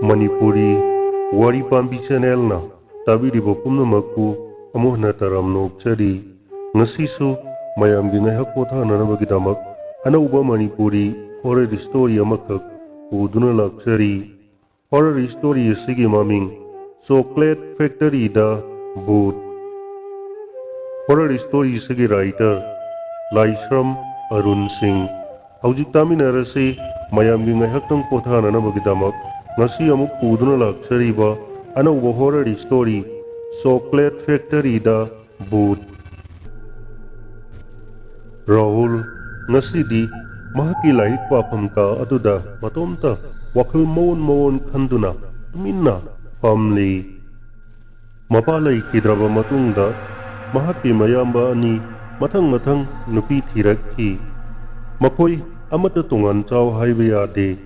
Manipuri Wari Pambi channel na tabiribo pumnamaku amuhna taramnok chari ngasisu myamgi ngaihak pothananabagidamak anouba Manipuri horror story amakak puduna lakchri horror story asigi maming Factoryda Bhoot horror story asigi writer Laishram Arun Singh hawjik taminarasi myamgi ngaihaktang pothananabagidamak ngasi amuk puduna lakchriba anouba horror story Factoryda Bhoot Rahul ngasidi mahaki laik papam ka aduda matomta wakal mawon khanduna tuminna family mapalay kidraba matungda mahaki mayamba ani mathang nupi thirakhi makoi amata tungan chaw haiba yade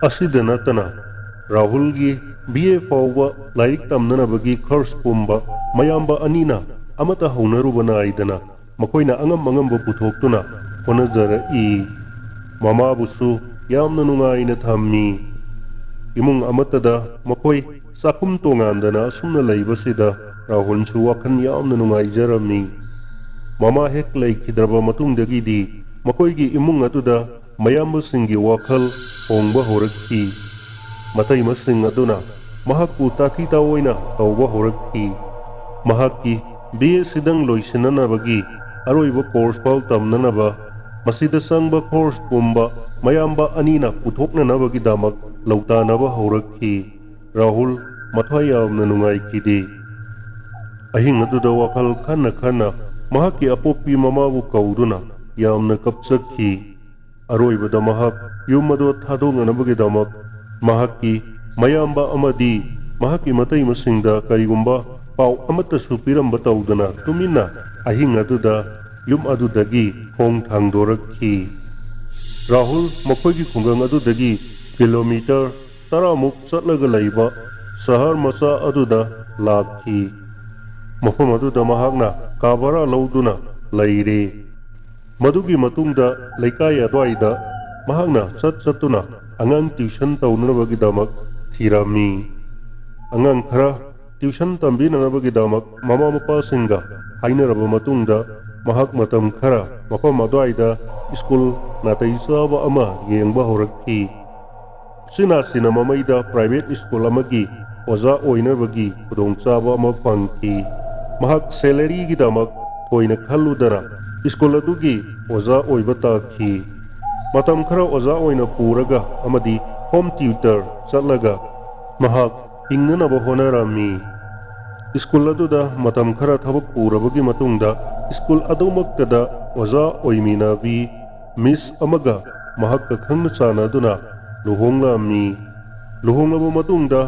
asida natana Rahul gi BA fawwa laik tamnanabagi khars pumba mayamba anina amata haunarubana aidana makoina angam puthokuna honajara mama busu yamna nungaina thammi imung amatada makoi sakum tongandana sumna laibasida Rahul su wakan yamna nungaijarami mama hek laikhidraba matungdagi di makoigi imung atuda mayamba singi wakal hongba horakki matai masing aduna mahakku tathita oina tawba horakki mahakki BA sidang loisinanabagi aroiba course pau tamnanaba masida sangba course pumba mayamba anina puthoknanabagi damak lautanaba horakki Rahul mathai yamna nungaikidi ahing aduda wakal khanna mahakki apoppi mamabu kauduna yamna kapsakhi aroibada mahak yumado thadonganabagi damak mahaki mayamba amadi mahaki matai masingda karigumba pau amata supiramba taudana tumina ahing aduda yum adudagi hong thangdorakhi Rahul makoigi khungang adudagi kilometer taramuk chatlaga laiba sahar masa aduda lakhi mafam aduda mahakna kabara lauduna laire madugi matungda laikai adwaida mahakna satuna angang tuition taunanabagi damak thirami angang khara tuition tambinanabagi damak mama mapa singa hainaraba matungda mahak matam khara mafam adwaida school natai saba ama yengba horakhi sina mamaida private school amagi oza oinabagi khudongchaba ama phangki mahak salary gi damak toina khalludara school adugi oza oiba takhi matam khara oza oina puraga amadi home tutor chatlaga mahak hingnanaba honarami school aduda matam khara thabak purabagi matungda school adumaktada oza oiminabi miss amaga mahak khangna chanaduna luhonglami luhonglaba matungda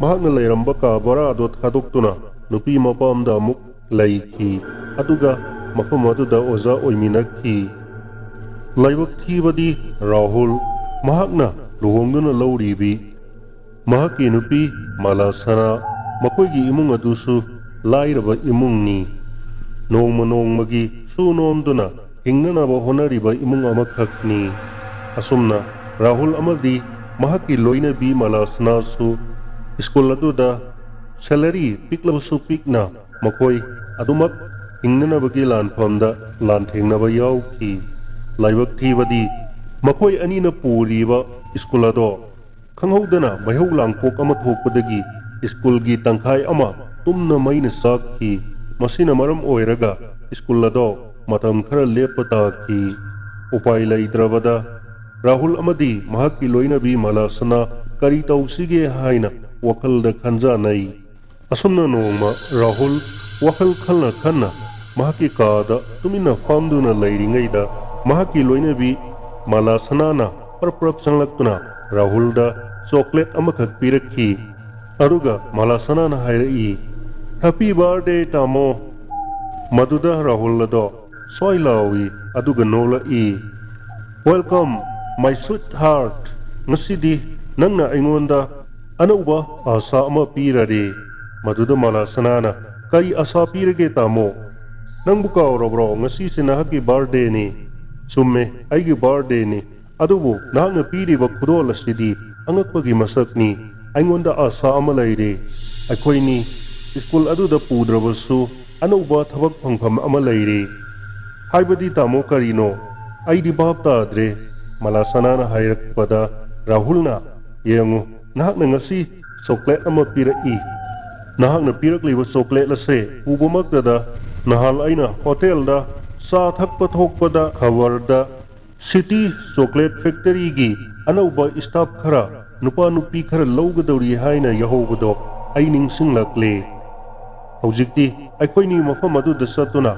mahakna lairamba ka barado thadoktuna nupi mapamda amuk laiki aduga mafam aduda oza oiminakhi laibak thibadi Rahul mahakna luhongduna lauribi mahaki nupi malasana makoigi imung adusu lairaba imungni nongmagi sunomduna hingnanaba honariba imung amakhakni asumna Rahul amadi mahaki loinabi malasana su school aduda salary piklabasu pikna makoi adumak hingnanabagi lanphamda lanthengnaba yauki laibak thibadi makoi anina puriba school ado khanghodana maihau langpok ama thokpadagi school gi tangkhai ama tumna maina sakhi masina maram oiraga school ado matam khara lepata ki upai laitrabada Rahul amadi mahaki loinabi malasana kari tausige haina wakalda khanjanai asumna noma Rahul wakal khanna mahaki kada tumina famduna lairingaida mahaki loinabi malasanana parprap sanglaktuna Rahulda chocolate amakhak pirakhi aruga malasanana hairai happy birthday tamo maduda Rahulado soilawi aduga nola welcome my sweetheart ngasidi nangna aingonda anouba asa ama pirare maduda malasanana kari asa pirage tamo nangbu kaurabro ngasi sinahaki birthday ni summe aigi birthday ni adubu nahangna piriba khudol asidi angakpagi masakni ꯑꯩꯉꯣꯟꯗ ꯑꯁꯥ ꯑꯃ ꯂꯩꯔꯦ ꯑꯩꯈꯣꯏꯅꯤ school ꯑꯗꯨꯗ ꯄꯨꯗ꯭ꯔꯕꯁꯨ ꯑꯅꯧꯕ ꯊꯕꯛ ꯐꯪꯐꯝ ꯑꯃ ꯂꯩꯔꯦ ꯍꯥꯏꯕꯗꯤ ꯇꯥꯃꯣ ꯀꯔꯤꯅꯣ ꯑꯩꯗꯤ ꯚꯥꯞ ꯇꯥꯗ꯭ꯔꯦ ꯃꯂꯥꯁꯅꯥꯅ ꯍꯥꯏꯔꯛꯄꯗ ꯔꯥꯍꯨꯜꯅ ꯌꯦꯡꯉꯨ ꯅꯍꯥꯛꯅ ꯉꯁꯤ ꯆꯣꯀ꯭ꯂꯦꯠ ꯑꯃ ꯄꯤꯔꯛꯏ ꯅꯍꯥꯛꯅ ꯄꯤꯔꯛꯂꯤꯕ ꯆꯣꯀ꯭ꯂꯦꯠ ꯑꯁꯦ ꯎꯕꯃꯛꯇꯗ ꯅꯍꯥꯟ ꯑꯩꯅ ꯍꯣꯇꯦꯜꯗ ꯆꯥ ꯊꯛꯄ ꯊꯣꯛꯄꯗ ꯈꯕꯔꯗ ꯁꯤꯇꯤ ꯆꯣꯀ꯭ꯂꯦꯠ ꯐꯦꯛꯇꯔꯤꯒꯤ ꯑꯅꯧꯕ ꯁ꯭ꯇꯥꯐ ꯈꯔ ꯅꯨꯄꯥ ꯅꯨꯄꯤ ꯈꯔ ꯂꯧꯒꯗꯧꯔꯤ ꯍꯥꯏꯅ ꯌꯥꯍꯧꯕꯗꯣ ꯑꯩ ꯅꯤꯡꯁꯤꯡꯂꯛꯂꯦ ꯍꯧꯖꯤꯛꯇꯤ ꯑꯩꯈꯣꯏꯅꯤ ꯃꯐꯝ ꯑꯗꯨꯗ ꯆꯠꯇꯨꯅ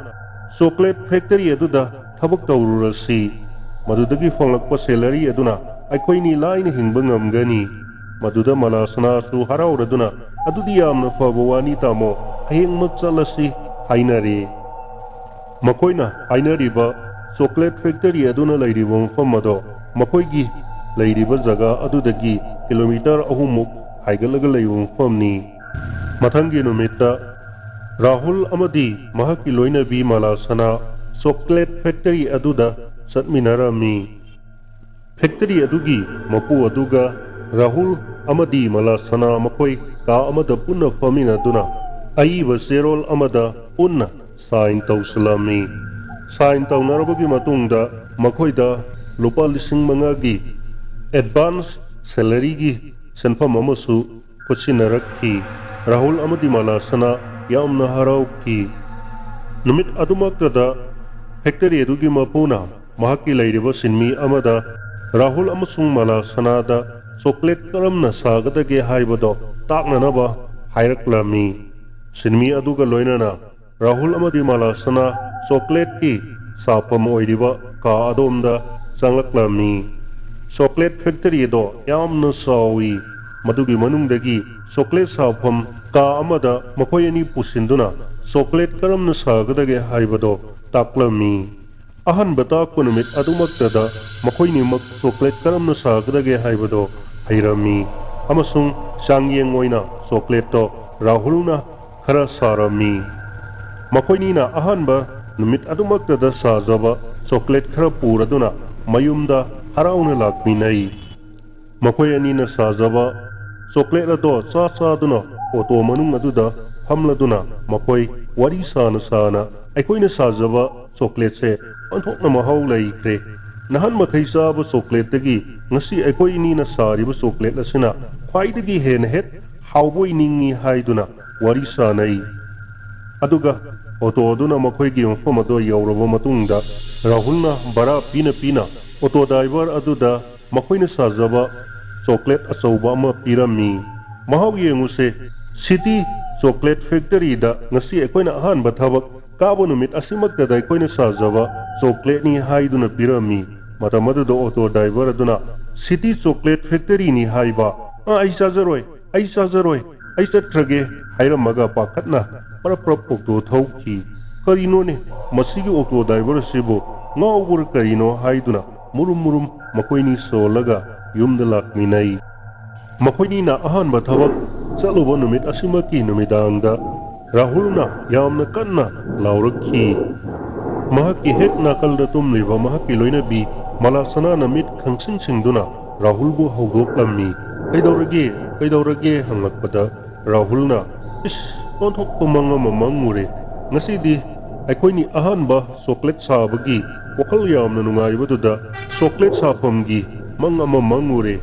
ꯆꯣꯀ꯭ꯂꯦꯠ ꯐꯦꯛꯇꯔꯤ ꯑꯗꯨꯗ ꯊꯕꯛ ꯇꯧꯔꯨꯔꯁꯤ ꯃꯗꯨꯗꯒꯤ ꯐꯪꯂꯛꯄ ꯁꯦꯂꯔꯤ ꯑꯗꯨꯅ ꯑꯩꯈꯣꯏꯅꯤ ꯂꯥꯏꯅ ꯍꯤꯡꯕ ꯉꯝꯒꯅꯤ ꯃꯗꯨꯗ ꯃꯂꯥꯁꯅꯥꯁꯨ ꯍꯔꯥꯎꯔꯗꯨꯅ ꯑꯗꯨꯗꯤ ꯌꯥꯝꯅ ꯐꯕ ꯋꯥꯅꯤ ꯇꯥꯃꯣ ꯍꯌꯦꯡꯃꯛ ꯆꯠꯂꯁꯤ ꯍꯥꯏꯅꯔꯦ ꯃꯈꯣꯏꯅ ꯍꯥꯏꯅꯔꯤꯕ ꯆꯣꯀ꯭ꯂꯦꯠ ꯐꯦꯛꯇꯔꯤ ꯑꯗꯨꯅ ꯂꯩꯔꯤꯕ ꯃꯐꯝ ꯑꯗꯣ ꯃꯈꯣꯏꯒꯤ ꯂꯩꯔꯤꯕ ꯖꯒꯥ ꯑꯗꯨꯗꯒꯤ ꯀꯤꯂꯣꯃꯤꯇꯔ 3 ꯍꯥꯏꯒꯠꯂꯒ ꯂꯩꯕ ꯃꯐꯝꯅꯤ ꯃꯊꯪꯒꯤ ꯅꯨꯃꯤꯠꯇ ꯔꯥꯍꯨꯜ ꯑꯃꯗꯤ ꯃꯍꯥꯛꯀꯤ ꯂꯣꯏꯅꯕꯤ ꯃꯂꯥꯁꯅꯥ ꯆꯣꯀ꯭ꯂꯦꯠ ꯐꯦꯛꯇꯔꯤ ꯑꯗꯨꯗ ꯆꯠꯃꯤꯟꯅꯔꯝꯃꯤ ꯐꯦꯛꯇꯔꯤ ꯑꯗꯨꯒꯤ ꯃꯄꯨ ꯑꯗꯨꯒ ꯔꯥꯍꯨꯜ ꯑꯃꯗꯤ ꯃꯂꯥꯁꯅꯥ ꯃꯈꯣꯏ ꯀꯥ ꯑꯃꯗ ꯄꯨꯟꯅ ꯐꯝꯃꯤꯟꯅꯗꯨꯅ ꯑꯏꯕ ꯆꯦꯔꯣꯜ ꯑꯃꯗ ꯄꯨꯟꯅ ꯁꯥꯏꯟ ꯇꯧꯁꯤꯜꯂꯝꯃꯤ ꯁꯥꯏꯟ ꯇꯧꯅꯔꯕꯒꯤ ꯃꯇꯨꯡꯗ ꯃꯈꯣꯏꯗ ꯂꯨꯄꯥ 5,000ꯒꯤ ꯑꯦꯗꯚꯥꯟꯁ ꯁꯦꯂꯔꯤꯒꯤ ꯁꯦꯟꯐꯝ ꯑꯃꯁꯨ ꯈꯨꯠꯁꯤꯟꯅꯔꯛꯈꯤ ꯔꯥꯍꯨꯜ ꯑꯃꯗꯤ ꯃꯂꯥꯁꯅꯥ ꯌꯥꯝꯅ ꯍꯔꯥꯎꯈꯤ ꯅꯨꯃꯤꯠ ꯑꯗꯨꯃꯛꯇꯗ ꯐꯦꯛꯇꯔꯤ ꯑꯗꯨꯒꯤ ꯃꯄꯨꯅ ꯃꯍꯥꯛꯀꯤ ꯂꯩꯔꯤꯕ ꯁꯤꯟꯃꯤ ꯑꯃꯗ ꯔꯥꯍꯨꯜ ꯑꯃꯁꯨꯡ ꯃꯂꯥꯁꯅꯥꯗ ꯆꯣꯀ꯭ꯂꯦꯠ ꯀꯔꯝꯅ ꯁꯥꯒꯗꯒꯦ ꯍꯥꯏꯕꯗꯣ ꯇꯥꯛꯅꯅꯕ ꯍꯥꯏꯔꯛꯂꯝꯃꯤ ꯁꯤꯟꯃꯤ ꯑꯗꯨꯒ ꯂꯣꯏꯅꯅ ꯔꯥꯍꯨꯜ ꯑꯃꯗꯤ ꯃꯂꯥꯁꯅꯥ ꯆꯣꯀ꯭ꯂꯦꯠꯀꯤ ꯁꯥꯐꯝ ꯑꯣꯏꯔꯤꯕ ꯀꯥ ꯑꯗꯣꯝꯗ ꯆꯪꯂꯛꯂꯝꯃꯤ ꯆꯣꯀ꯭ꯂꯦꯠ ꯐꯦꯛꯇꯔꯤ ꯑꯗꯣ ꯌꯥꯝꯅ ꯆꯥꯎꯏ ꯃꯗꯨꯒꯤ ꯃꯅꯨꯡꯗꯒꯤ ꯆꯣꯀ꯭ꯂꯦꯠ ꯁꯥꯐꯝ ꯀꯥ ꯑꯃꯗ ꯃꯈꯣꯏ ꯑꯅꯤ ꯄꯨꯁꯤꯟꯗꯨꯅ ꯆꯣꯀ꯭ꯂꯦꯠ ꯀꯔꯝꯅ ꯁꯥꯒꯗꯒꯦ ꯍꯥꯏꯕꯗꯣ ꯇꯥꯛꯂꯝꯃꯤ ꯑꯍꯥꯟꯕ ꯇꯥꯛꯄ ꯅꯨꯃꯤꯠ ꯑꯗꯨꯃꯛꯇꯗ ꯃꯈꯣꯏꯅꯤꯃꯛ ꯆꯣꯀ꯭ꯂꯦꯠ ꯀꯔꯝꯅ ꯁꯥꯒꯗꯒꯦ ꯍꯥꯏꯕꯗꯣ ꯍꯩꯔꯝꯃꯤ ꯑꯃꯁꯨꯡ ꯆꯥꯡꯌꯦꯡ ꯑꯣꯏꯅ ꯆꯣꯀ꯭ꯂꯦꯠꯇꯣ ꯔꯥꯍꯨꯜꯅ ꯈꯔ ꯁꯥꯔꯝꯃꯤ ꯃꯈꯣꯏꯅꯤꯅ ꯑꯍꯥꯟꯕ ꯅꯨꯃꯤꯠ ꯑꯗꯨꯃꯛꯇꯗ ꯁꯥꯖꯕ ꯆꯣꯀ꯭ꯂꯦꯠ ꯈꯔ ꯄꯨꯔꯗꯨꯅ ꯃꯌꯨꯝꯗ ꯍꯔꯥꯎꯅ ꯂꯥꯛꯃꯤꯟꯅꯩ ꯃꯈꯣꯏ ꯑꯅꯤꯅ ꯁꯥꯖꯕ ꯆꯣꯀ꯭ꯂꯦꯠ ꯑꯗꯣ ꯆꯥꯗꯨꯅ ꯑꯣꯇꯣ ꯃꯅꯨꯡ ꯑꯗꯨꯗ ꯐꯝꯂꯗꯨꯅ ꯃꯈꯣꯏ ꯋꯥꯔꯤ ꯁꯥꯅ ꯑꯩꯈꯣꯏꯅ ꯁꯥꯖꯕ ꯆꯣꯀ꯭ꯂꯦꯠꯁꯦ ꯑꯣꯟꯊꯣꯛꯅ ꯃꯍꯥꯎ ꯂꯩꯈ꯭ꯔꯦ ꯅꯍꯥꯟ ꯃꯈꯩ ꯆꯥꯕ ꯆꯣꯀ꯭ꯂꯦꯠꯇꯒꯤ ꯉꯁꯤ ꯑꯩꯈꯣꯏ ꯑꯅꯤꯅ ꯁꯥꯔꯤꯕ ꯆꯣꯀ꯭ꯂꯦꯠ ꯑꯁꯤꯅ ꯈ꯭ꯋꯥꯏꯗꯒꯤ ꯍꯦꯟꯅ ꯍꯦꯛ ꯍꯥꯎꯕꯣꯏ ꯅꯤꯡꯉꯤ ꯍꯥꯏꯗꯨꯅ ꯋꯥꯔꯤ ꯁꯥꯅꯩ ꯑꯗꯨꯒ ꯑꯣꯇꯣ ꯑꯗꯨꯅ ꯃꯈꯣꯏꯒꯤ ꯃꯐꯝ ꯑꯗꯨ ꯌꯧꯔꯕ ꯃꯇꯨꯡꯗ ꯔꯥꯍꯨꯜꯅ ꯚꯔꯥ ꯄꯤꯅ ꯑꯣꯇꯣ ꯗ꯭ꯔꯥꯏꯚꯔ ꯑꯗꯨꯗ ꯃꯈꯣꯏꯅ ꯁꯥꯖꯕ ꯆꯣꯀ꯭ꯂꯦꯠ ꯑꯆꯧꯕ ꯑꯃ ꯄꯤꯔꯝꯃꯤ ꯃꯍꯥꯎ ꯌꯦꯡꯉꯨꯁꯦ ꯁꯤꯇꯤ ꯆꯣꯀ꯭ꯂꯦꯠ ꯐꯦꯛꯇꯔꯤꯗ ꯉꯁꯤ ꯑꯩꯈꯣꯏꯅ ꯑꯍꯥꯟꯕ ꯊꯕꯛ ꯀꯥꯕ ꯅꯨꯃꯤꯠ ꯑꯁꯤꯃꯛꯇꯗ ꯑꯩꯈꯣꯏꯅ ꯁꯥꯖꯕ ꯆꯣꯀ꯭ꯂꯦꯠꯅꯤ ꯍꯥꯏꯗꯨꯅ ꯄꯤꯔꯝꯃꯤ ꯃꯇꯝ ꯑꯗꯨꯗ ꯑꯣꯇꯣ ꯗ꯭ꯔꯥꯏꯚꯔ ꯑꯗꯨꯅ ꯁꯤꯇꯤ ꯆꯣꯀ꯭ꯂꯦꯠ ꯐꯦꯛꯇꯔꯤꯅꯤ ꯍꯥꯏꯕ ꯑꯩ ꯆꯥꯖꯔꯣꯏ ꯑꯩ ꯆꯠꯈ꯭ꯔꯒꯦ ꯍꯥꯏꯔꯝꯃꯒ ꯄꯥꯈꯠꯅ ꯄꯔꯞ ꯑꯣꯇꯣ ꯊꯧꯈꯤ ꯀꯔꯤꯅꯣꯅꯦ ꯃꯁꯤꯒꯤ ꯑꯣꯇꯣ ꯗ꯭ꯔꯥꯏꯚꯔ ꯑꯁꯤꯕꯨ ꯉꯥꯎꯕ꯭ꯔ ꯀꯔꯤꯅꯣ ꯍꯥꯏꯗꯨꯅ ꯃꯨꯔꯨꯝ ꯃꯈꯣꯏꯅꯤ ꯁꯣꯜꯂꯒ ꯌꯨꯝꯗ ꯂꯥꯛꯃꯤꯟꯅꯩ ꯃꯈꯣꯏꯅꯤꯅ ꯑꯍꯥꯟꯕ ꯊꯕꯛ ꯆꯠꯂꯨꯕ ꯅꯨꯃꯤꯠ ꯑꯁꯤꯃꯛꯀꯤ ꯅꯨꯃꯤꯗꯥꯡꯗ ꯔꯥꯍꯨꯜꯅ ꯌꯥꯝꯅ ꯀꯟꯅ ꯂꯥꯎꯔꯛꯈꯤ ꯃꯍꯥꯛꯀꯤ ꯍꯦꯛ ꯅꯥꯀꯜꯗ ꯇꯨꯝꯂꯤꯕ ꯃꯍꯥꯛꯀꯤ ꯂꯣꯏꯅꯕꯤ ꯃꯂꯥꯁꯅꯥꯅ ꯃꯤꯠ ꯈꯪꯁꯤꯡꯁꯤꯡꯗꯨꯅ ꯔꯥꯍꯨꯜꯕꯨ ꯍꯧꯗꯣꯛꯂꯝꯃꯤ ꯀꯩꯗꯧꯔꯒꯦ ꯍꯪꯂꯛꯄꯗ ꯔꯥꯍꯨꯜꯅ ꯑꯣꯟꯊꯣꯛꯄ ꯃꯪ ꯑꯃ ꯃꯪꯉꯨꯔꯦ ꯉꯁꯤꯗꯤ ꯑꯩꯈꯣꯏꯅꯤ ꯑꯍꯥꯟꯕ ꯆꯣꯀ꯭ꯂꯦꯠ ꯁꯥꯕꯒꯤ ꯋꯥꯈꯜ ꯌꯥꯝꯅ ꯅꯨꯡꯉꯥꯏꯕꯗꯨꯗ ꯆꯣꯀ꯭ꯂꯦꯠ ꯁꯥꯐꯝꯒꯤ ꯃꯪ ꯑꯃ ꯃꯪꯉꯨꯔꯦ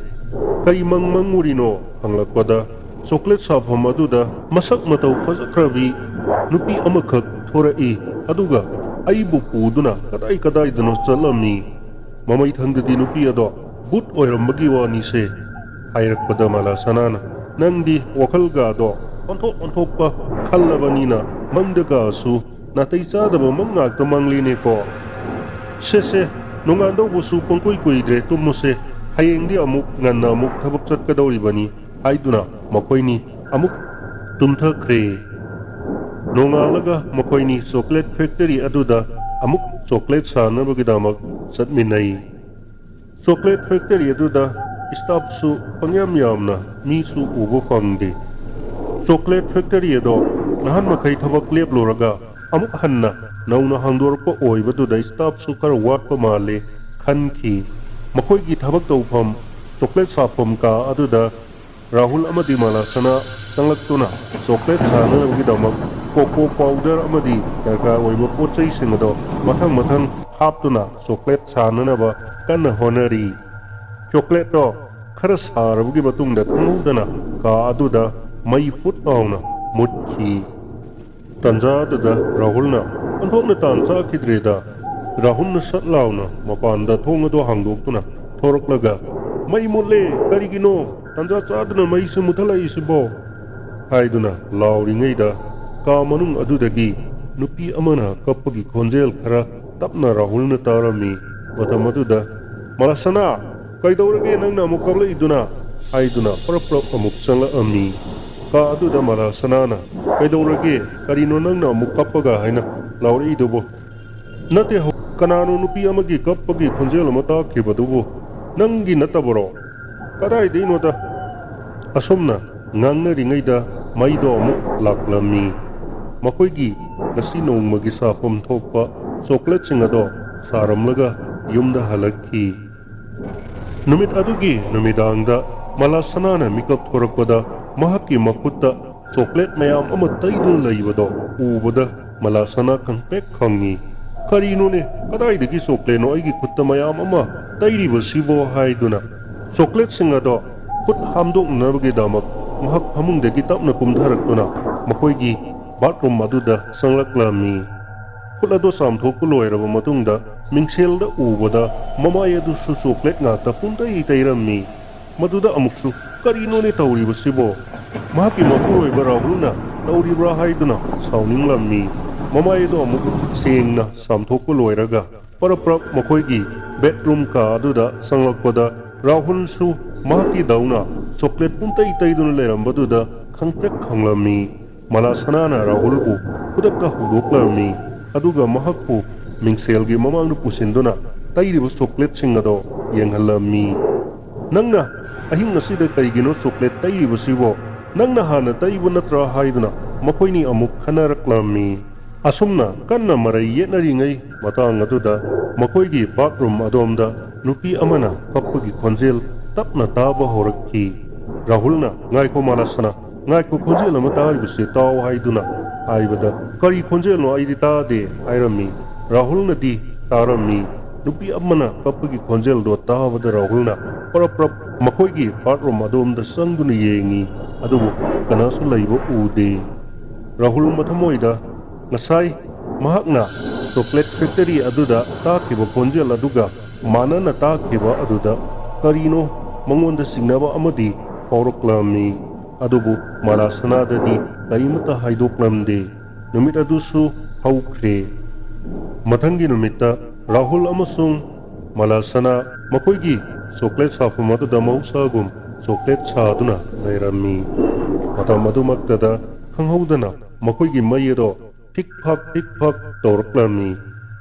ꯀꯔꯤ ꯃꯪꯉꯨꯔꯤꯅꯣ ꯍꯪꯂꯛꯄꯗ ꯆꯣꯀ꯭ꯂꯦꯠ ꯁꯥꯐꯝ ꯑꯗꯨꯗ ꯃꯁꯛ ꯃꯇꯧ ꯐꯖꯈ꯭ꯔꯕꯤ ꯅꯨꯄꯤ ꯑꯃꯈꯛ ꯊꯣꯔꯛꯏ ꯑꯗꯨꯒ ꯑꯩꯕꯨ ꯄꯨꯗꯨꯅ ꯀꯗꯥꯏꯗꯅꯣ ꯆꯠꯂꯝꯃꯤ ꯃꯃꯩꯊꯪꯗꯗꯤ ꯅꯨꯄꯤ ꯑꯗꯣ ꯕꯨꯠ ꯑꯣꯏꯔꯝꯕꯒꯤ ꯋꯥꯅꯤꯁꯦ ꯍꯥꯏꯔꯛꯄꯗ ꯃꯂꯥꯁꯅꯥꯅ ꯅꯪꯗꯤ ꯋꯥꯈꯜꯒꯗꯣ ꯑꯣꯟꯊꯣꯛꯄ ꯈꯜꯂꯕꯅꯤꯅ ꯃꯪꯗꯒꯁꯨ ꯅꯥꯇꯩ ꯆꯥꯗꯕ ꯃꯪ ꯉꯥꯛꯇ ꯃꯪꯂꯤꯅꯦꯀꯣ ꯁꯦ ꯅꯣꯡꯉꯥꯟꯗꯧꯕꯁꯨ ꯄꯪꯀꯨꯏ ꯀꯨꯏꯗ꯭ꯔꯦ ꯇꯨꯝꯃꯨꯁꯦ ꯍꯌꯦꯡꯗꯤ ꯉꯟꯅ ꯑꯃꯨꯛ ꯊꯕꯛ ꯆꯠꯀꯗꯧꯔꯤꯕꯅꯤ ꯍꯥꯏꯗꯨꯅ ꯃꯈꯣꯏꯅꯤ ꯑꯃꯨꯛ ꯇꯨꯝꯊꯈ꯭ꯔꯦ ꯅꯣꯡꯉꯥꯜꯂꯒ ꯃꯈꯣꯏꯅꯤ ꯆꯣꯀ꯭ꯂꯦꯠ ꯐꯦꯛꯇꯔꯤ ꯑꯗꯨꯗ ꯑꯃꯨꯛ ꯆꯣꯀ꯭ꯂꯦꯠ ꯁꯥꯅꯕꯒꯤꯗꯃꯛ ꯆꯠꯃꯤꯟꯅꯩ ꯆꯣꯀ꯭ꯂꯦꯠ ꯐꯦꯛꯇꯔꯤ ꯑꯗꯨꯗ ꯁ꯭ꯇꯥꯐꯁꯨ ꯌꯥꯝꯅ ꯃꯤꯁꯨ ꯎꯕ ꯐꯪꯗꯦ ꯆꯣꯀ꯭ꯂꯦꯠ ꯐꯦꯛꯇꯔꯤ ꯑꯗꯣ ꯅꯍꯥꯟ ꯃꯈꯩ ꯊꯕꯛ ꯂꯦꯞꯂꯨꯔꯒ ꯑꯃꯨꯛ ꯍꯟꯅ ꯅꯧꯅ ꯍꯥꯡꯗꯣꯔꯛꯄ ꯑꯣꯏꯕꯗꯨꯗ ꯁ꯭ꯇꯥꯐꯁꯨ ꯈꯔ ꯋꯥꯠꯄ ꯃꯥꯜꯂꯦ ꯈꯟꯈꯤ ꯃꯈꯣꯏꯒꯤ ꯊꯕꯛ ꯇꯧꯐꯝ ꯆꯣꯀ꯭ꯂꯦꯠ ꯁꯥꯐꯝ ꯀꯥ ꯑꯗꯨꯗ Rahul amadi Malasana changlakuna chocolate chananabagidamak cocoa powder amadi darkar oiba pochai singado mathang haptuna chocolate chananaba kanna honari chocolate to khara sarabagi matungda thangudana ka aduda mai fut awna mutki tanja da Rahulna anthokna tansa khidreda Rahulna satlawna mapanda thongado hangdoktuna thoraklaga mai mulle karigino tanja chadna mai se muthalai sibo haiduna lauringaida ka manung adudagi nupi amana kappagi khonjel khara tapna Rahulna tarami matamaduda Malasana kaidorage nangna mukabla iduna haiduna prap amuk changla ami ka aduda Malasana na kaidorage karino nangna mukappaga haina lauri idubo nate kanano nupi amagi kappagi khonjel amata khibadubo nangi nataboro kadai deinoda asomna ngangnaringaida maido amuk laklami makoigi ngasi nongmagi safam thokpa chocolate singado saramlaga yumda halakhi numit adugi numidangda Malasanana mikap thorakpada mahaki makutta chocolate mayam ama taidun laibado ubada Malasana kangpek khangi karino ne kadai degi chocolate no aigi kutta mayam ama tairiba sibo haiduna chocolate singado khut hamdok nabagi damak mahak hamungdagi tapna kumtharakuna makoigi bathroom aduda sanglaklammi khulado samthokku loiraba matungda mingselda ubada mamai adusu chocolate ngata puntai tairammi maduda amuksu karino ne tauriba sibo mahaki mapuroiba Rahulna tauribra haiduna sauninglammi mamai do amuk sengna samthokku loiraga paraprak makoigi bedroom ka aduda sanglakpada Rahul su mahaki dauna chocolate puntai taiduna lerambaduda khangprek khanglammi Malasanana Rahulbu kudakka hudoklammi aduga mahakku mingselgi mamangdu pusinduna tairiba chocolate singado yenghallammi nangna ahing nasida karigino chocolate tairiba sibo nangna hana taibu natra haiduna makoini amuk khanaraklammi asumna kanna marai yetnaringai matang aduda makoigi bathroom adomda nupi amana kappagi khonjel tapna taba horakhi Rahulna ngaiko Malasana ngaiko khonjel ama taribuse taw haiduna aibada kari khonjel no aidi ta de airami Rahulna di tarami nupi amana kappagi khonjel do tawada Rahulna prap makoigi bathroom adomda sangduna yengi adubu kanasu laibo ude Rahul mathamoida ngasai mahakna chocolate factory aduda takiba khonjel aduga manana takiba aduda karino mangonda singnaba amadi fauroklammi adubu Malasana dadi karimata haidoklamde numit adusu haukre mathangi numita Rahul amasung Malasana makoigi chocolate safam aduda mausagum chocolate chaduna lairammi matam adumaktada khanghaudana makoigi mayado tik phak tawraklammi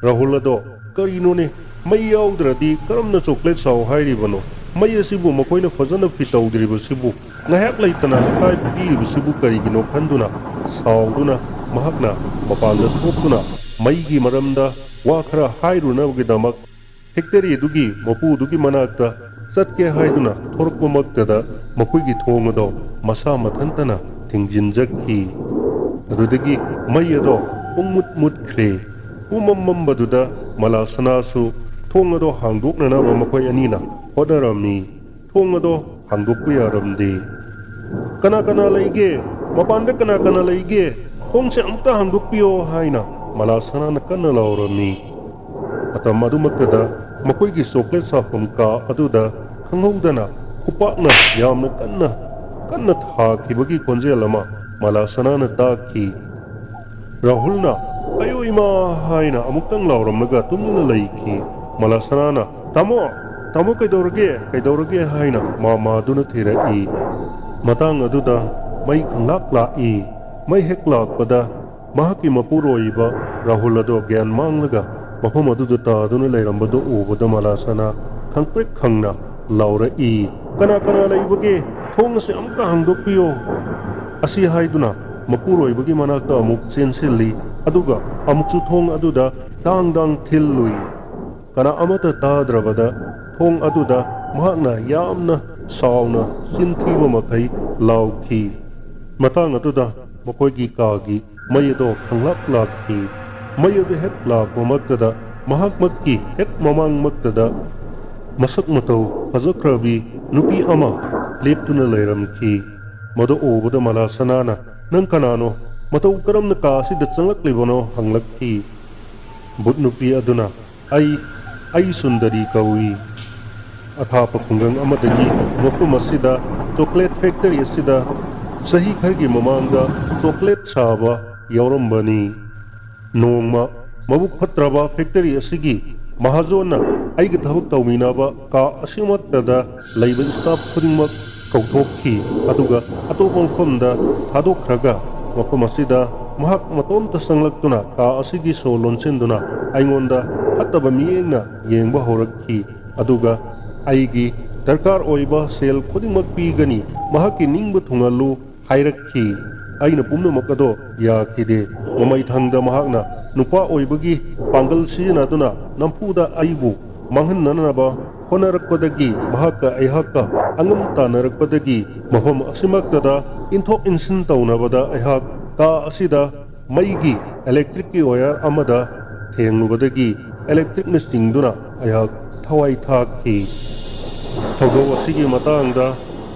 Rahul ado karino ne mai yaudradi karamna chocolate saw hairibano mai asibu makoina fazana fitawdriba sibu ngahak laitana kai piriba sibu karigino khanduna sawduna mahakna mapanda thokuna maigi maramda wa khara hairunabgi damak factory dugi mapu dugi manakta satke haiduna thorkpa maktada makoigi thongado masa mathantana thingjinjakhi adudagi mai ado mut khre umamambaduda Malasana su thongado hangdoknana makoi anina hodarami thongado hangdokpu yaramde kana laige mapanda kana laige thongse amta hangdokpio haina Malasana na kana laurami atam adumaktada makoigi chocolate safam ka aduda khanghaudana khupakna yamna kanna thakibagi khonjelama Malasana na taki Rahulna ayo ima haina amuktang lauramnaga tumna laiki Malasana tamo kaidorage haina mamaduna thirai matang aduda mai khanglak lai mai heklak pada mahaki mapuroiba Rahul ado gyan manglaga mafam aduda taduna leirambado ubada Malasana khangprek khangna laurai kana laibage thongse amka hangdokpio asi haiduna mapuroibagi manakta amuk chensilli aduga amuksu thong aduda dang thillui kana amata tadrabada thong aduda mahakna yamna sawna sinthiba makai ꯂꯥꯎꯈꯤ꯫ ꯃꯇꯥꯡ ꯑꯗꯨꯗ ꯃꯈꯣꯏꯒꯤ ꯀꯥꯒꯤ ꯃꯩ ꯑꯗꯣ ꯈꯪꯂꯥꯛ ꯂꯥꯛꯈꯤ꯫ ꯃꯩ ꯑꯗꯨ ꯍꯦꯛ ꯂꯥꯛꯄꯃꯛꯇꯗ ꯃꯍꯥꯛꯃꯛꯀꯤ ꯍꯦꯛ ꯃꯃꯥꯡꯃꯛꯇꯗ ꯃꯁꯛ ꯃꯇꯧ ꯐꯖꯈ꯭ꯔꯕꯤ ꯅꯨꯄꯤ ꯑꯃ ꯂꯦꯞꯇꯨꯅ ꯂꯩꯔꯝꯈꯤ꯫ ꯃꯗꯨ ꯎꯕꯗ ꯃꯂꯥꯁꯅꯥꯅ "ꯅꯪ ꯀꯅꯥꯅꯣ? ꯃꯇꯧ ꯀꯔꯝꯅ ꯀꯥ ꯑꯁꯤꯗ ꯆꯪꯂꯛꯂꯤꯕꯅꯣ?" ꯍꯪꯂꯛꯈꯤ꯫ ꯕꯨꯠ ꯅꯨꯄꯤ ꯑꯗꯨꯅ ꯑꯩ ꯁꯨꯟꯗꯔꯤ ꯀꯧꯏ꯫ ꯑꯊꯥꯞꯄ ꯈꯨꯡꯒꯪ ꯑꯃꯗꯒꯤ ꯃꯐꯝ ꯑꯁꯤꯗ ꯆꯣꯀ꯭ꯂꯦꯠ ꯐꯦꯛꯇꯔꯤ ꯑꯁꯤꯗ ꯆꯍꯤ ꯈꯔꯒꯤ ꯃꯃꯥꯡꯗ ꯆꯣꯀ꯭ꯂꯦꯠ ꯁꯥꯕ ꯌꯥꯎꯔꯝꯕꯅꯤ꯫ ꯅꯣꯡꯃ ꯃꯕꯨꯛ ꯐꯠꯇ꯭ꯔꯕ ꯐꯦꯛꯇꯔꯤ ꯑꯁꯤꯒꯤ ꯃꯍꯥꯖꯣꯟꯅ ꯑꯩꯒ ꯊꯕꯛ ꯇꯧꯃꯤꯟꯅꯕ ꯀꯥ ꯑꯁꯤꯃꯛꯇꯗ ꯂꯩꯕ ꯁ꯭ꯇꯥꯐ ꯈꯨꯗꯤꯡꯃꯛ ꯀꯧꯊꯣꯛꯈꯤ ꯑꯗꯨꯒ ꯑꯇꯣꯞꯄ ꯃꯐꯝꯗ ꯊꯥꯗꯣꯛꯈ꯭ꯔꯒ ꯃꯐꯝ ꯑꯁꯤꯗ ꯃꯍꯥꯛ ꯃꯇꯣꯝꯇ ꯆꯪꯂꯛꯇꯨꯅ ꯀꯥ ꯑꯁꯤꯒꯤ ꯁꯣ ꯂꯣꯟꯁꯤꯟꯗꯨꯅ ꯑꯩꯉꯣꯟꯗ ꯐꯠꯇꯕ ꯃꯤꯠꯌꯦꯡꯅ ꯌꯦꯡꯕ ꯍꯧꯔꯛꯈꯤ ꯑꯗꯨꯒ ꯑꯩꯒꯤ ꯗꯔꯀꯥꯔ ꯑꯣꯏꯕ ꯁꯦꯜ ꯈꯨꯗꯤꯡꯃꯛ ꯄꯤꯒꯅꯤ, ꯃꯍꯥꯛꯀꯤ ꯅꯤꯡꯕ ꯊꯨꯡꯍꯜꯂꯨ ꯍꯥꯏꯔꯛꯈꯤ꯫ ꯑꯩꯅ ꯄꯨꯝꯅꯃꯛ ꯑꯗꯣ ꯌꯥꯈꯤꯗꯦ꯫ ꯃꯃꯩꯊꯪꯗ ꯃꯍꯥꯛꯅ ꯅꯨꯄꯥ ꯑꯣꯏꯕꯒꯤ ꯄꯥꯡꯒꯜ ꯁꯤꯖꯤꯟꯅꯗꯨꯅ ꯅꯝꯐꯨꯗ ꯑꯩꯕꯨ ꯃꯥꯡꯍꯟꯅꯅꯕ ꯍꯣꯠꯅꯔꯛꯄꯗꯒꯤ ꯃꯍꯥꯛꯀ ꯑꯩꯍꯥꯛꯀ ꯑꯉꯝ ꯇꯥꯟꯅꯔꯛꯄꯗꯒꯤ ꯃꯐꯝ ꯑꯁꯤꯃꯛꯇꯗ ꯏꯟꯊꯣꯛ ꯏꯟꯁꯤꯟ ꯇꯧꯅꯕꯗ ꯑꯩꯍꯥꯛ ꯀꯥ ꯑꯁꯤꯗ ꯃꯩꯒꯤ ꯏꯂꯦꯛꯇ꯭ꯔꯤꯛꯀꯤ ꯋꯥꯌꯔ ꯑꯃꯗ ꯊꯦꯡꯂꯨꯕꯗꯒꯤ ꯏꯂꯦꯛꯇ꯭ꯔꯤꯛꯅ ꯆꯤꯡꯗꯨꯅ ꯑꯩꯍꯥꯛ ꯊꯋꯥꯏ ꯊꯥꯈꯤ꯫ ꯊꯧꯗꯣꯛ ꯑꯁꯤꯒꯤ ꯃꯇꯥꯡꯗ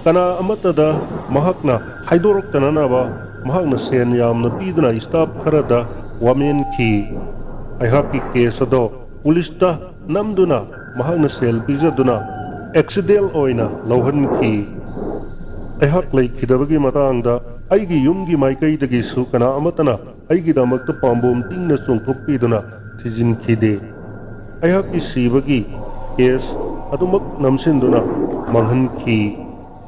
ꯀꯅꯥ ꯑꯃꯠꯇꯗ ꯃꯍꯥꯛꯅ ꯍꯥꯏꯗꯣꯔꯛꯇꯅꯅꯕ ꯃꯍꯥꯛꯅ ꯁꯦꯟ ꯌꯥꯝꯅ ꯄꯤꯗꯨꯅ ꯁ꯭ꯇꯥꯐ ꯈꯔꯗ ꯋꯥꯃꯦꯟꯈꯤ꯫ ꯑꯩꯍꯥꯛꯀꯤ ꯀꯦꯁ ꯑꯗꯣ ꯄꯨꯂꯤꯁꯇ ꯅꯝꯗꯨꯅ ꯃꯍꯥꯛꯅ ꯁꯦꯜ ꯄꯤꯖꯗꯨꯅ ꯑꯦꯛꯁꯤꯗꯦꯟ ꯑꯣꯏꯅ ꯂꯧꯍꯟꯈꯤ꯫ ꯑꯩꯍꯥꯛ ꯂꯩꯈꯤꯗꯕꯒꯤ ꯃꯇꯥꯡꯗ ꯑꯩꯒꯤ ꯌꯨꯝꯒꯤ ꯃꯥꯏꯀꯩꯗꯒꯤꯁꯨ ꯀꯅꯥ ꯑꯃꯠꯇꯅ ꯑꯩꯒꯤꯗꯃꯛꯇ ꯄꯥꯝꯕꯣꯝ ꯇꯤꯡꯅ ꯆꯣꯡꯊꯣꯛꯄꯤꯗꯨꯅ ꯊꯤꯖꯤꯟꯈꯤꯗꯦ꯫ ꯑꯩꯍꯥꯛꯀꯤ ꯁꯤꯕꯒꯤ ꯀꯦꯁ ꯑꯗꯨꯃꯛ ꯅꯝꯁꯤꯟꯗꯨꯅ ꯃꯥꯡꯍꯟꯈꯤ꯫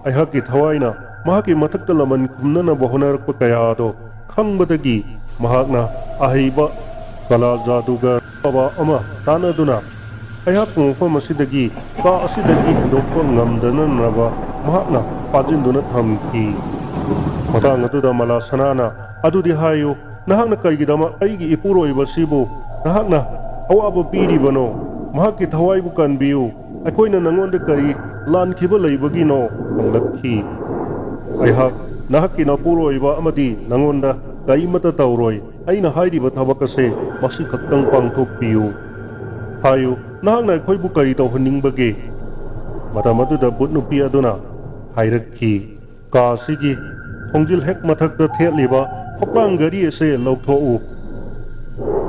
ꯑꯩꯍꯥꯛꯀꯤ ꯊꯋꯥꯏꯅ ꯃꯍꯥꯛꯀꯤ ꯃꯊꯛꯇ ꯂꯃꯟ ꯈꯨꯝꯅꯅꯕ ꯍꯣꯠꯅꯔꯛꯄ ꯀꯌꯥꯗꯣ ꯈꯪꯕꯗꯒꯤ ꯃꯍꯥꯛꯅ ꯑꯍꯩꯕ ꯀꯂꯥ ꯖꯥꯗꯨꯒꯔ ꯑꯃ ꯇꯥꯟꯅꯗꯨꯅ ꯑꯩꯍꯥꯛꯄꯨ ꯃꯐꯝ ꯑꯁꯤꯗꯒꯤ ꯀꯥ ꯑꯁꯤꯗꯒꯤ ꯍꯦꯟꯗꯣꯛꯄ ꯉꯝꯗꯅꯅꯕ ꯃꯍꯥꯛꯅ ꯐꯥꯖꯤꯟꯗꯨꯅ ꯊꯝꯈꯤ꯫ ꯃꯇꯥꯡ ꯑꯗꯨꯗ ꯃꯂꯥꯁꯅꯥꯅ "ꯑꯗꯨꯗꯤ ꯍꯥꯏꯌꯨ, ꯅꯍꯥꯛꯅ ꯀꯔꯤꯒꯤꯗꯃꯛ ꯑꯩꯒꯤ ꯏꯄꯨꯔꯣꯏꯕꯁꯤꯕꯨ ꯅꯍꯥꯛꯅ ꯑꯋꯥꯕ ꯄꯤꯔꯤꯕꯅꯣ? ꯃꯍꯥꯛꯀꯤ ꯊꯋꯥꯏꯕꯨ ꯀꯟꯕꯤꯌꯨ, ꯑꯩꯈꯣꯏꯅ ꯅꯉꯣꯟꯗ ꯀꯔꯤ ꯂꯥꯟꯈꯤꯕ ꯂꯩꯕꯒꯤꯅꯣ?" ꯍꯪꯂꯛꯈꯤ꯫ ꯑꯩꯍꯥꯛ "ꯅꯍꯥꯛꯀꯤ ꯅꯄꯨꯔꯣꯏꯕ ꯑꯃꯗꯤ ꯅꯉꯣꯟꯗ ꯀꯔꯤꯃꯠꯇ ꯇꯧꯔꯣꯏ꯫ ꯑꯩꯅ ꯍꯥꯏꯔꯤꯕ ꯊꯕꯛ ꯑꯁꯦ ꯃꯁꯤ ꯈꯛꯇꯪ ꯄꯥꯡꯊꯣꯛꯄꯤꯌꯨ꯫ ꯍꯥꯏꯌꯨ, ꯅꯍꯥꯛꯅ ꯑꯩꯈꯣꯏꯕꯨ ꯀꯔꯤ ꯇꯧꯍꯟꯅꯤꯡꯕꯒꯦ?" ꯃꯇꯝ ꯑꯗꯨꯗ ꯕꯨꯠ ꯅꯨꯄꯤ ꯑꯗꯨꯅ ꯍꯥꯏꯔꯛꯈꯤ, "ꯀꯥ ꯑꯁꯤꯒꯤ ꯊꯣꯡꯖꯤꯜ ꯍꯦꯛ ꯃꯊꯛꯇ ꯊꯦꯠꯂꯤꯕ ꯐꯛꯂꯥꯡ ꯘꯔꯤ ꯑꯁꯤ ꯂꯧꯊꯣꯛꯎ꯫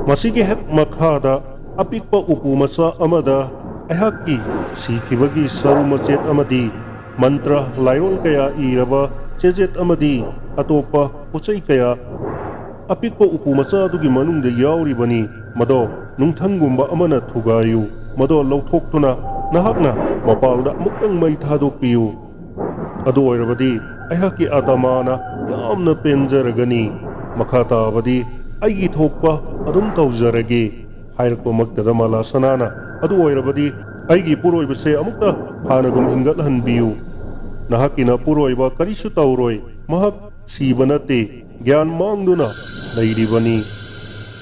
ꯃꯁꯤꯒꯤ ꯍꯦꯛ ꯃꯈꯥꯗ ꯑꯄꯤꯛꯄ ꯎꯄꯨ ꯃꯆꯥ ꯑꯃꯗ ꯑꯩꯍꯥꯛꯀꯤ ꯁꯤꯈꯤꯕꯒꯤ ꯁꯔꯨ ꯃꯆꯦꯠ ꯑꯃꯗꯤ ꯃꯟꯇ꯭ꯔ ꯂꯥꯏꯔꯣꯜ ꯀꯌꯥ ꯏꯔꯕ ꯆꯦꯖꯦꯠ ꯑꯃꯗꯤ ꯑꯇꯣꯞꯄ ꯄꯣꯠꯆꯩ ꯀꯌꯥ ꯑꯄꯤꯛꯄ ꯎꯄꯨ ꯃꯆꯥ ꯑꯗꯨꯒꯤ ꯃꯅꯨꯡꯗ ꯌꯥꯎꯔꯤꯕꯅꯤ꯫ ꯃꯗꯣ ꯅꯨꯡꯊꯪꯒꯨꯝꯕ ꯑꯃꯅ ꯊꯨꯒꯥꯏꯌꯨ꯫ ꯃꯗꯣ ꯂꯧꯊꯣꯛꯇꯨꯅ ꯅꯍꯥꯛꯅ ꯃꯄꯥꯟꯗ ꯑꯃꯨꯛꯇꯪ ꯃꯩ ꯊꯥꯗꯣꯛꯄꯤꯌꯨ꯫ ꯑꯗꯨ ꯑꯣꯏꯔꯕꯗꯤ ꯑꯩꯍꯥꯛꯀꯤ ꯑꯥꯇꯃꯥꯅ ꯌꯥꯝꯅ ꯄꯦꯟꯖꯔꯒꯅꯤ꯫ ꯃꯈꯥ ꯇꯥꯕꯗꯤ ꯑꯩꯒꯤ ꯊꯣꯛꯄ ꯑꯗꯨꯝ ꯇꯧꯖꯔꯒꯦ" ꯍꯥꯏꯔꯛꯄꯃꯛꯇꯗ ꯃꯂꯥꯁꯅꯥꯅ "ꯑꯗꯨ ꯑꯣꯏꯔꯕꯗꯤ ꯑꯩꯒꯤ ꯏꯄꯨꯔꯣꯏꯕꯁꯦ ꯑꯃꯨꯛꯇ ꯍꯥꯟꯅꯒꯨꯝ ꯍꯤꯡꯒꯠꯍꯟꯕꯤꯌꯨ꯫ ꯅꯍꯥꯛꯀꯤ ꯅꯄꯨꯔꯣꯏꯕ ꯀꯔꯤꯁꯨ ꯇꯧꯔꯣꯏ꯫ ꯃꯍꯥꯛ ꯁꯤꯕ ꯅꯠꯇꯦ, ꯒ꯭ꯌꯥꯟ ꯃꯥꯡꯗꯨꯅ ꯂꯩꯔꯤꯕꯅꯤ꯫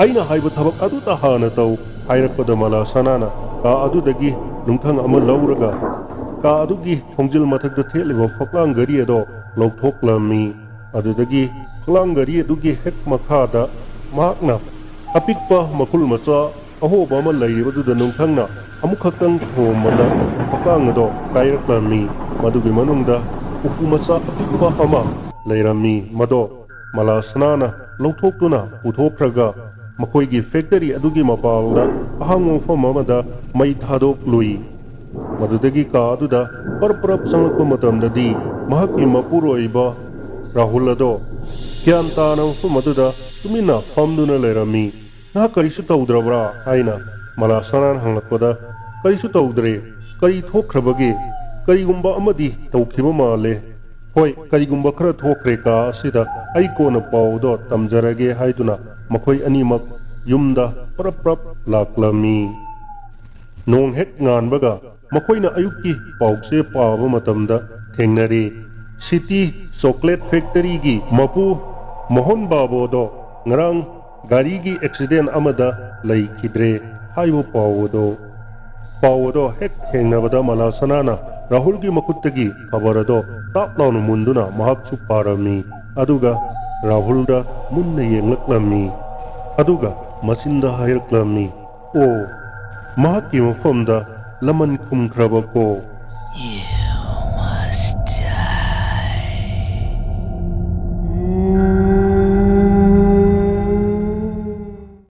ꯑꯩꯅ ꯍꯥꯏꯕ ꯊꯕꯛ ꯑꯗꯨꯇ ꯍꯥꯟꯅ ꯇꯧ" ꯍꯥꯏꯔꯛꯄꯗ ꯃꯂꯥꯁꯅꯥꯅ ꯀꯥ ꯑꯗꯨꯗꯒꯤ ꯅꯨꯡꯊꯪ ꯑꯃ ꯂꯧꯔꯒ ꯀꯥ ꯑꯗꯨꯒꯤ ꯊꯣꯡꯖꯤꯜ ꯃꯊꯛꯇ ꯊꯦꯠꯂꯤꯕ ꯐꯛꯂꯥꯡ ꯘꯔꯤ ꯑꯗꯣ ꯂꯧꯊꯣꯛꯂꯝꯃꯤ꯫ ꯑꯗꯨꯗꯒꯤ ꯐꯛꯂꯥꯡ ꯘꯔꯤ ꯑꯗꯨꯒꯤ ꯍꯦꯛ ꯃꯈꯥꯗ ꯃꯍꯥꯛꯅ ꯑꯄꯤꯛꯄ ꯃꯈꯨꯜ ꯃꯆꯥ ꯑꯍꯣꯕ ꯑꯃ ꯂꯩꯔꯤꯕꯗꯨꯗ ꯅꯨꯡꯊꯪꯅ ꯑꯃꯨꯛꯈꯛꯇꯪ ꯊꯣꯝꯕꯗ ꯐꯛꯂꯥꯡ ꯑꯗꯣ ꯀꯥꯏꯔꯛꯂꯝꯃꯤ꯫ ꯃꯗꯨꯒꯤ ꯃꯅꯨꯡꯗ ꯎꯄꯨ ꯃꯆꯥ ꯑꯄꯤꯛꯄ ꯑꯃ ꯂꯩꯔꯝꯃꯤ꯫ ꯃꯗꯣ ꯃꯂꯥꯁꯅꯥꯅ ꯂꯧꯊꯣꯛꯇꯨꯅ ꯄꯨꯊꯣꯛꯈ꯭ꯔꯒ ꯃꯈꯣꯏꯒꯤ ꯐꯦꯛꯇꯔꯤ ꯑꯗꯨꯒꯤ ꯃꯄꯥꯟꯗ ꯑꯍꯥꯡꯕ ꯃꯐꯝ ꯑꯃꯗ ꯃꯩ ꯊꯥꯗꯣꯛꯂꯨꯏ꯫ ꯃꯗꯨꯗꯒꯤ ꯀꯥ ꯑꯗꯨꯗ ꯄꯔꯞ ꯆꯪꯂꯛꯄ ꯃꯇꯝꯗꯗꯤ ꯃꯍꯥꯛꯀꯤ ꯃꯄꯨꯔꯣꯏꯕ ꯔꯥꯍꯨꯜ ꯑꯗꯣ ꯒ꯭ꯌꯥꯟ ꯇꯥꯅ ꯃꯐꯝ ꯑꯗꯨꯗ ꯇꯨꯃꯤꯟꯅ ꯐꯝꯗꯨꯅ ꯂꯩꯔꯝꯃꯤ꯫ "ꯅꯍꯥꯛ ꯀꯔꯤꯁꯨ ꯇꯧꯗ꯭ꯔꯕ꯭ꯔꯥ?" ꯍꯥꯏꯅ ꯃꯂꯥꯁꯅꯥꯅ ꯍꯪꯂꯛꯄꯗ "ꯀꯔꯤꯁꯨ ꯇꯧꯗ꯭ꯔꯦ꯫ ꯀꯔꯤ ꯊꯣꯛꯈ꯭ꯔꯕꯒꯦ? ꯀꯔꯤꯒꯨꯝꯕ ꯑꯃꯗꯤ ꯇꯧꯈꯤꯕ ꯃꯥꯜꯂꯦ꯫ ꯍꯣꯏ, ꯀꯔꯤꯒꯨꯝꯕ ꯈꯔ ꯊꯣꯛꯈ꯭ꯔꯦ ꯀꯥ ꯑꯁꯤꯗ꯫ ꯑꯩ ꯀꯣꯟꯅ ꯄꯥꯎꯗꯣ ꯇꯝꯖꯔꯒꯦ" ꯍꯥꯏꯗꯨꯅ ꯃꯈꯣꯏ ꯑꯅꯤꯃꯛ ꯌꯨꯝꯗ ꯄꯔꯞ ꯂꯥꯛꯂꯝꯃꯤ꯫ ꯅꯣꯡ ꯍꯦꯛ ꯉꯥꯟꯕꯒ ꯃꯈꯣꯏꯅ ꯑꯌꯨꯛꯀꯤ ꯄꯥꯎꯆꯦ ꯄꯥꯕ ꯃꯇꯝꯗ ꯊꯦꯡꯅꯔꯦ ꯁꯤꯇꯤ ꯆꯣꯀ꯭ꯂꯦꯠ ꯐꯦꯛꯇꯔꯤꯒꯤ ꯃꯄꯨ ꯃꯣꯍꯟ ꯕꯥꯕꯨꯗꯣ ꯉꯔꯥꯡ ꯒꯥꯔꯤꯒꯤ ꯑꯦꯛꯁꯤꯗꯦꯟ ꯑꯃꯗ ꯂꯩꯈꯤꯗ꯭ꯔꯦ ꯍꯥꯏꯕ ꯄꯥꯎ ꯑꯗꯣ꯫ ꯄꯥꯎ ꯑꯗꯣ ꯍꯦꯛ ꯊꯦꯡꯅꯕꯗ ꯃꯂꯥꯁꯅꯥꯅ ꯔꯥꯍꯨꯜꯒꯤ ꯃꯈꯨꯠꯇꯒꯤ ꯈꯕꯔ ꯑꯗꯣ ꯇꯥꯞ ꯂꯥꯎꯅ ꯃꯨꯟꯗꯨꯅ ꯃꯍꯥꯛꯁꯨ ꯄꯥꯔꯝꯃꯤ ꯑꯗꯨꯒ ꯔꯥꯍꯨꯜꯗ ꯃꯨꯟꯅ ꯌꯦꯡꯂꯛꯂꯝꯃꯤ ꯑꯗꯨꯒ ꯃꯆꯤꯟꯗ ꯍꯥꯏꯔꯛꯂꯝꯃꯤ ꯑꯣ ꯃꯍꯥꯛꯀꯤ ꯃꯐꯝꯗ ꯂꯃꯟ ꯈꯨꯝꯈ꯭ꯔꯕꯀꯣ You must die.